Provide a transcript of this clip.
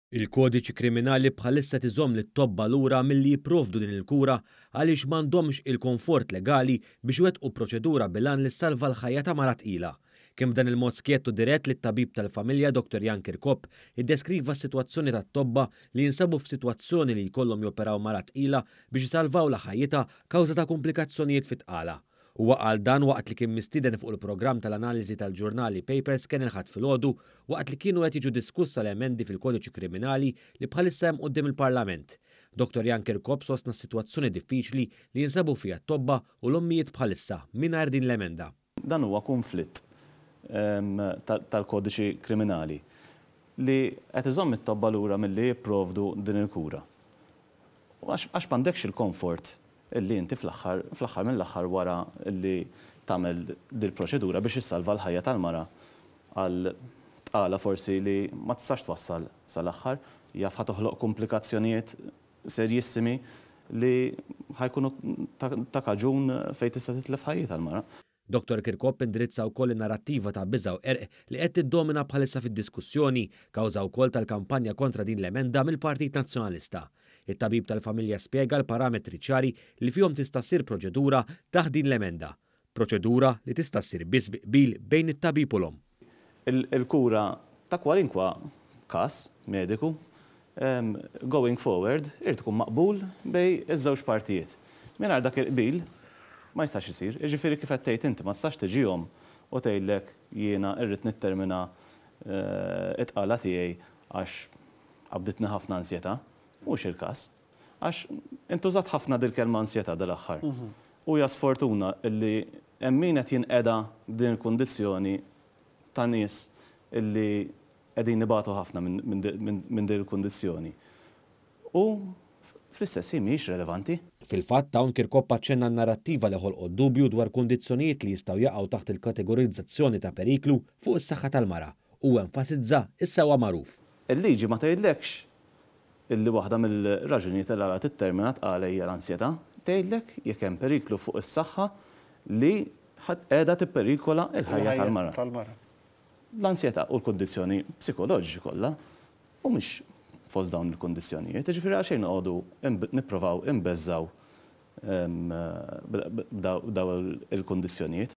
Il-kodiċi kriminali bħalissa tiżomm lit-tobba lura milli jipprovdu din il-kura għaliex m'għandhomx il-konfort legali biex iwettqu proċedura bilan li salva l-ħajja ta' mara tqila. Kemm dan il-mod skjettu dirett lit-tabib tal-familja Dr. Jan Kirkop iddeskriva s-sitwazzjoni tat-tobba li jinsabu f'sitwazzjoni li jkollhom joperaw mara tqila biex isalvaw la ħajjitha kawża ta' komplikazzjonijiet fit-tqala. Huwa qal dan waqt li kien mistieden fuq il-programm tal-analiżi tal-ġurnali Papers kien ilħadd filgħodu waqt li kienu qed jiġu diskussa l-emendi fil-kodiċi kriminali li bħalissa hemm quddiem il-Parlament. Dr. Jan Kirkop sostna s-sitwazzjoni diffiċli li jinsabu fiha t-tobba u l-ommijiet bħalissa mingħajr din l-emenda. Dan huwa konflitt tal-kodiċi kriminali li qed iżomm it-tobba lura milli jipprovdu din il-kura. Għax m'għandekx il-komfort illi inti fl-aħħar mill-aħħar wara illi tagħmel dil proċedura biex issalva l-ħajja tal-mara għal tqala forsi li ma tistax twassal sal-aħħar jaf toħloq komplikazzjonijiet serjissimi li ħajkunu ta' kaġun fejn tista' titlef ħajja tal-mara. Dr. Kirkop indirizza wkoll in-narrattiva ta' biża' u erq li qed tiddomina bħalissa fid-diskussjoni kawża wkoll tal-kampanja kontra din l-emenda mill-Partit Nazzjonalista. Il-tabib tal-familja spjega l-parametri ċari li fihom tista' ssir proċedura taħt din l-emenda. Proċedura li tista' ssir biss biqbil bejn it-tabib u l-om. Il-kura ta' kwalinkwa każ mediku going forward irid tkun maqbul bej iż-żewġ partijiet. Mingħajr dak il-qbil ma jistax isir. Jiġifieri kif qed tgħid inti ma tistax tiġihom u tgħidlek jiena rrid nittermina it-tqala tiegħi għax qabditni ħafna ansjetà. Mhux il-każ. Għax intużat ħafna dil-kelma ansjetà dal-aħħar. U hija sfortuna illi hemm min qed jinqeda b'din il-kundizzjoni ta' nies illi qegħdin nibatu ħafna minn din il-kundizzjoni. U fl-istess ħin mhijiex relevanti. Fil-fatt hawn Kirkop aċċenna n-narrattiva li ħolqot dubju dwar kundizzjonijiet li jistgħu jaqgħu taħt il-kategorizzazzjoni ta' periklu fuq is-saħħa tal-mara u enfasizza is-sewwa magħruf. Il-liġi ma tgħidlekx illi waħda mill-raġunijiet li għala tittermina tqala hija l-ansjetà, tgħidlek jekk hemm periklu fuq is-saħħa li qiegħda tipperikola l-ħajja tal-mara. L-ansjetà u l-kundizzjoni psikoloġiċi kollha mhumiex fost dawn il-kundizzjonijiet, jiġifieri għalxejn noqogħdu nippruvaw imbeżżaw dawn il-kundizzjonijiet.